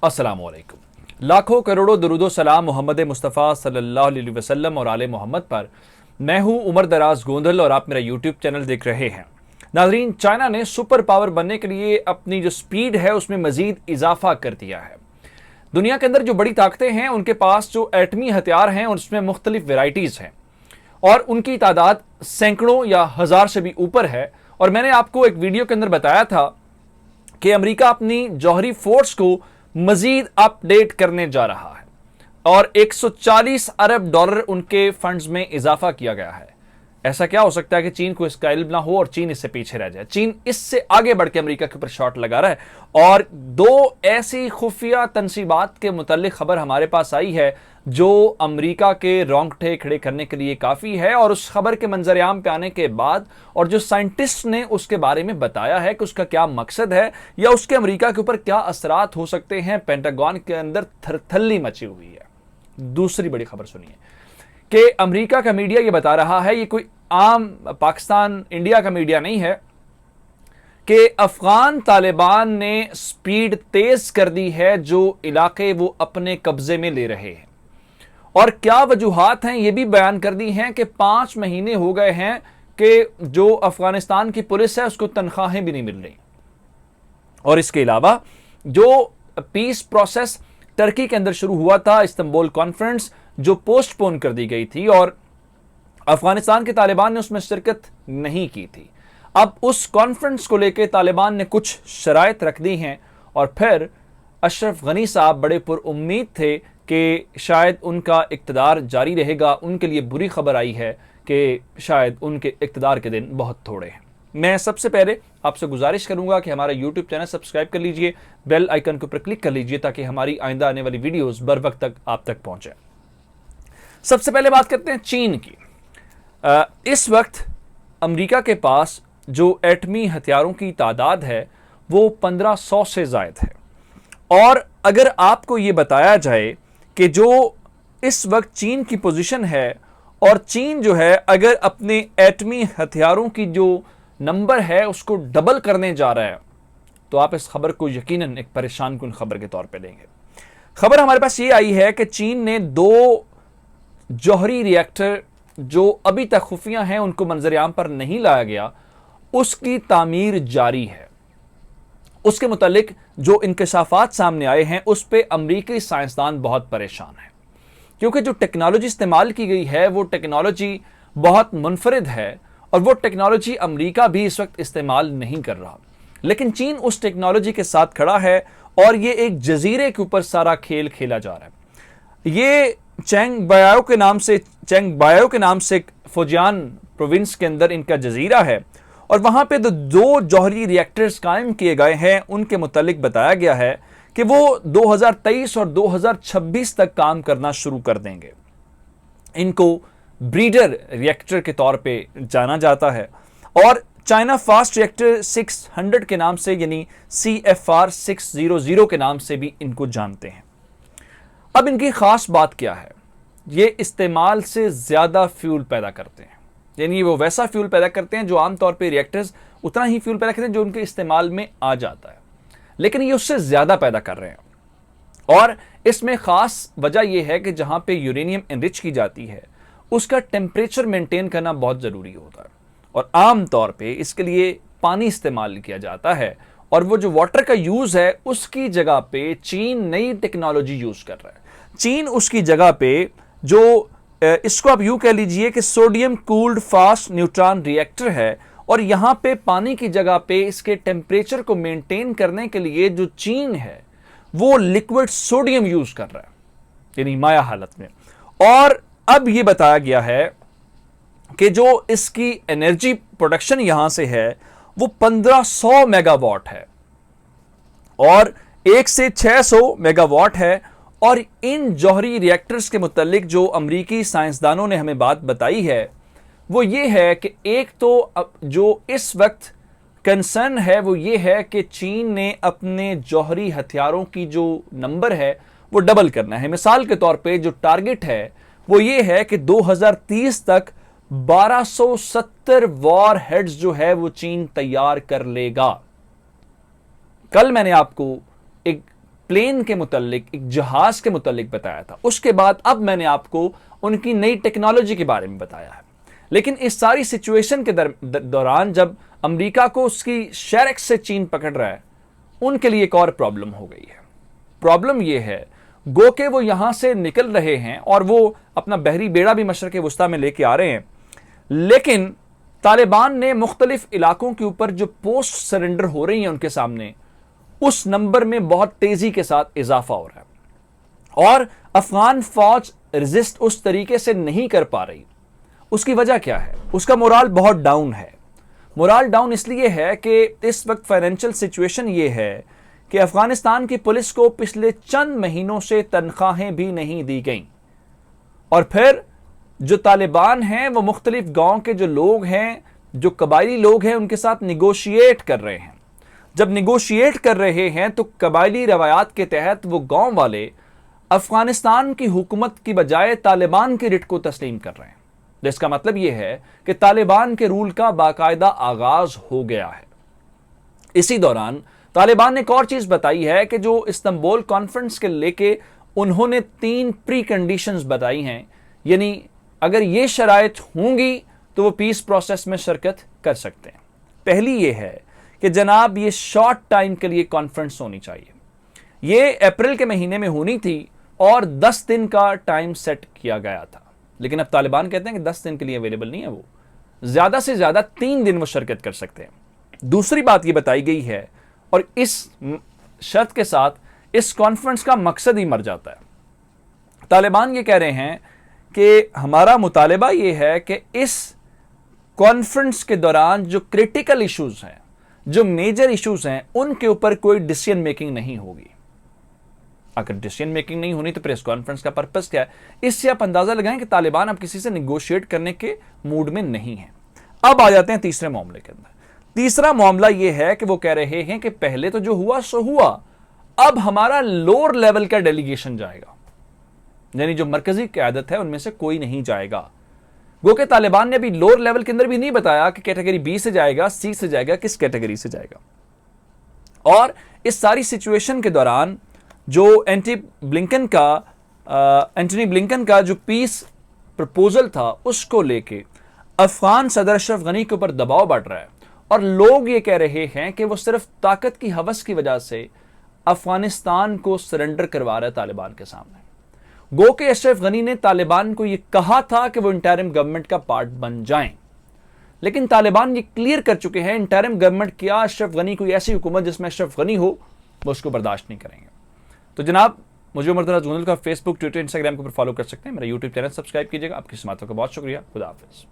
अस्सलाम वालेकुम। लाखों करोड़ों दुरूदो सलाम मोहम्मद मुस्तफ़ा सल्लल्लाहु अलैहि वसल्लम और आले मोहम्मद पर। मैं हूं उमर दराज गोंदल और आप मेरा यूट्यूब चैनल देख रहे हैं। नाजरीन, चाइना ने सुपर पावर बनने के लिए अपनी जो स्पीड है उसमें मजीद इजाफा कर दिया है। दुनिया के अंदर जो बड़ी ताकतें हैं उनके पास जो एटमी हथियार हैं उसमें मुख्तलिफ वेराइटीज़ हैं और उनकी तादाद सैकड़ों या हज़ार से भी ऊपर है। और मैंने आपको एक वीडियो के अंदर बताया था कि अमेरिका अपनी जौहरी फोर्स को मजीद अपडेट करने जा रहा है और 140 अरब डॉलर उनके फंड्स में इजाफा किया गया है। ऐसा क्या हो सकता है कि चीन को इसका इल्म ना हो और चीन इससे पीछे रह जाए? चीन इससे आगे बढ़ के अमेरिका के ऊपर शॉट लगा रहा है और दो ऐसी खुफिया तनसीबात के मुतालिक खबर हमारे पास आई है जो अमेरिका के रोंगटे खड़े करने के लिए काफ़ी है। और उस खबर के मंजर-ए-आम पे आने के बाद और जो साइंटिस्ट ने उसके बारे में बताया है कि उसका क्या मकसद है या उसके अमेरिका के ऊपर क्या असरात हो सकते हैं, पेंटागन के अंदर थरथल्ली मची हुई है। दूसरी बड़ी खबर सुनिए कि अमेरिका का मीडिया ये बता रहा है, ये कोई आम पाकिस्तान इंडिया का मीडिया नहीं है, कि अफगान तालिबान ने स्पीड तेज कर दी है जो इलाके वो अपने कब्जे में ले रहे हैं। और क्या वजूहात हैं ये भी बयान कर दी हैं कि 5 महीने हो गए हैं कि जो अफगानिस्तान की पुलिस है उसको तनख्वाहें भी नहीं मिल रही। और इसके अलावा जो पीस प्रोसेस टर्की के अंदर शुरू हुआ था, इस्तांबुल कॉन्फ्रेंस, जो पोस्टपोन कर दी गई थी और अफगानिस्तान के तालिबान ने उसमें शिरकत नहीं की थी। अब उस कॉन्फ्रेंस को लेकर तालिबान ने कुछ शराइत रख दी हैं और फिर अशरफ गनी साहब बड़े पुरुम्मीद थे कि शायद उनका इक़्तिदार जारी रहेगा। उनके लिए बुरी खबर आई है कि शायद उनके इक़्तिदार के दिन बहुत थोड़े हैं। मैं सबसे पहले आपसे गुजारिश करूंगा कि हमारा यूट्यूब चैनल सब्सक्राइब कर लीजिए, बेल आइकन के ऊपर क्लिक कर लीजिए ताकि हमारी आइंदा आने वाली वीडियोस बर वक्त तक आप तक पहुंचे। सबसे पहले बात करते हैं चीन की। इस वक्त अमेरिका के पास जो एटमी हथियारों की तादाद है वो 1500 से ज़ायद है। और अगर आपको ये बताया जाए कि जो इस वक्त चीन की पोजीशन है और चीन जो है अगर अपने एटमी हथियारों की जो नंबर है उसको डबल करने जा रहा है तो आप इस खबर को यकीनन एक परेशान कुन खबर के तौर पे लेंगे। खबर हमारे पास ये आई है कि चीन ने 2 जौहरी रिएक्टर जो अभी तक खुफिया हैं उनको मंजर-ए-आम पर नहीं लाया गया, उसकी तामीर जारी है। उसके मुतालिक जो इंकशाफात सामने आए हैं उस पर अमरीकी साइंसदान बहुत परेशान है क्योंकि जो टेक्नोलॉजी इस्तेमाल की गई है वो टेक्नोलॉजी बहुत मुनफरिद है और वो टेक्नोलॉजी अमरीका भी इस वक्त इस्तेमाल नहीं कर रहा, लेकिन चीन उस टेक्नोलॉजी के साथ खड़ा है और ये एक जजीरे के ऊपर सारा खेल खेला जा रहा है। ये चैंगबाओ के नाम से फुजियान प्रोविंस के अंदर इनका जजीरा है और वहां पे 2 जौहरी रिएक्टर्स कायम किए गए हैं। उनके मुतालिक बताया गया है कि वो 2023 और 2026 तक काम करना शुरू कर देंगे। इनको ब्रीडर रिएक्टर के तौर पे जाना जाता है और चाइना फास्ट रिएक्टर 600 के नाम से यानी CFR 600 के नाम से भी इनको जानते हैं। अब इनकी खास बात क्या है? ये इस्तेमाल से ज़्यादा फ्यूल पैदा करते हैं, यानी वो वैसा फ्यूल पैदा करते हैं जो आमतौर पे रिएक्टर्स उतना ही फ्यूल पैदा करते हैं जो उनके इस्तेमाल में आ जाता है, लेकिन ये उससे ज़्यादा पैदा कर रहे हैं। और इसमें ख़ास वजह यह है कि जहाँ पे यूरेनियम एनरिच की जाती है उसका टेम्परेचर मेंटेन करना बहुत ज़रूरी होता है और आम तौर पे इसके लिए पानी इस्तेमाल किया जाता है और वो जो वाटर का यूज़ है उसकी जगह पे चीन नई टेक्नोलॉजी यूज़ कर रहा है। चीन उसकी जगह पे जो इसको आप यूँ कह लीजिए कि sodium cooled fast neutron reactor है और यहाँ पे पानी की जगह पे इसके टेम्परेचर को मेंटेन करने के लिए जो चीन है वो लिक्विड सोडियम यूज़ कर रहा है, यानी माया हालत में। और अब ये बताया गया है कि जो इसकी एनर्जी प्रोडक्शन यहां से है वो 1500 मेगावाट है और 1 से 600 मेगावाट है। और इन जौहरी रिएक्टर्स के मुतालिक जो अमरीकी साइंसदानों ने हमें बात बताई है वो ये है कि एक तो जो इस वक्त कंसर्न है वो ये है कि चीन ने अपने जौहरी हथियारों की जो नंबर है वो डबल करना है। मिसाल के तौर पे जो टारगेट है वो ये है कि 2030 तक 1270 वॉर हेड्स जो है वो चीन तैयार कर लेगा। कल मैंने आपको एक प्लेन के मुतालिक, एक जहाज के मुतालिक बताया था। उसके बाद अब मैंने आपको उनकी नई टेक्नोलॉजी के बारे में बताया है। लेकिन इस सारी सिचुएशन के दौरान जब अमेरिका को उसकी शेरेक्स से चीन पकड़ रहा है, उनके लिए एक और प्रॉब्लम हो गई है। प्रॉब्लम यह है, गो के वो यहां से निकल रहे हैं और वो अपना बहरी बेड़ा भी मशरक़ वुस्ता में लेके आ रहे हैं, लेकिन तालिबान ने मुख्तलिफ इलाकों के ऊपर जो पोस्ट सरेंडर हो रही हैं उनके सामने, उस नंबर में बहुत तेजी के साथ इजाफा हो रहा है और अफगान फौज रेजिस्ट उस तरीके से नहीं कर पा रही। उसकी वजह क्या है? उसका मोराल बहुत डाउन है। मोराल डाउन इसलिए है कि इस वक्त फाइनेंशियल सिचुएशन ये है कि अफगानिस्तान की पुलिस को पिछले चंद महीनों से तनख्वाहें भी नहीं दी गई और फिर जो तालिबान हैं वो मुख्तलिफ गांव के जो लोग हैं, जो कबायली लोग हैं, उनके साथ निगोशिएट कर रहे हैं। जब निगोशिएट कर रहे हैं तो कबायली रवायात के तहत वो गांव वाले अफगानिस्तान की हुकूमत की बजाय तालिबान के रिट को तस्लीम कर रहे हैं। जिसका मतलब यह है कि तालिबान के रूल का बाकायदा आगाज हो गया है। इसी दौरान तालिबान ने एक और चीज बताई है कि जो इस्तांबुल कॉन्फ्रेंस के लेके उन्होंने 3 प्री कंडीशंस बताई हैं, यानी अगर ये शराइत होंगी तो वो पीस प्रोसेस में शिरकत कर सकते हैं। पहली ये है कि जनाब ये शॉर्ट टाइम के लिए कॉन्फ्रेंस होनी चाहिए। ये अप्रैल के महीने में होनी थी और 10 दिन का टाइम सेट किया गया था, लेकिन अब तालिबान कहते हैं कि 10 दिन के लिए अवेलेबल नहीं है, वो ज्यादा से ज्यादा 3 दिन वो शिरकत कर सकते हैं। दूसरी बात ये बताई गई है और इस शर्त के साथ इस कॉन्फ्रेंस का मकसद ही मर जाता है। तालिबान ये कह रहे हैं कि हमारा मुतालिबा ये है कि इस कॉन्फ्रेंस के दौरान जो क्रिटिकल इश्यूज हैं, जो मेजर इश्यूज हैं, उनके ऊपर कोई डिसीजन मेकिंग नहीं होगी। अगर डिसीजन मेकिंग नहीं होनी तो प्रेस कॉन्फ्रेंस का पर्पस क्या है? इससे आप अंदाजा लगाएं कि तालिबान अब किसी से निगोशिएट करने के मूड में नहीं है। अब आ जाते हैं तीसरे मामले के अंदर। तीसरा मामला यह है कि वो कह रहे हैं कि पहले तो जो हुआ सो हुआ, अब हमारा लोअर लेवल का डेलीगेशन जाएगा, यानी जो मरकजी क़यादत है उनमें से कोई नहीं जाएगा। गो के तालिबान ने अभी लोअर लेवल के अंदर भी नहीं बताया कि कैटेगरी बी से जाएगा, सी से जाएगा, किस कैटेगरी से जाएगा। और इस सारी सिचुएशन के दौरान जो एंटनी ब्लिंकन का जो पीस प्रपोजल था, उसको लेके अफगान सदर अशरफ गनी के ऊपर दबाव बढ़ रहा है और लोग ये कह रहे हैं कि वो सिर्फ ताकत की हवस की वजह से अफगानिस्तान को सरेंडर करवा रहा है तालिबान के सामने। गो के अशरफ गनी ने तालिबान को यह कहा था कि वो इंटरिम गवर्नमेंट का पार्ट बन जाएं, लेकिन तालिबान ये क्लियर कर चुके हैं इंटरिम गवर्नमेंट क्या, अशरफ गनी कोई ऐसी हुकूमत जिसमें अशरफ गनी हो, वो उसको बर्दाश्त नहीं करेंगे। तो जनाब, मुझे उमर दराज गोंदल का फेसबुक, ट्विटर, इंस्टाग्राम के ऊपर फॉलो कर सकते हैं। मेरा यूट्यूब चैनल सब्सक्राइब कीजिएगा। आपकी समातों का बहुत शुक्रिया। खुदा हाफिज।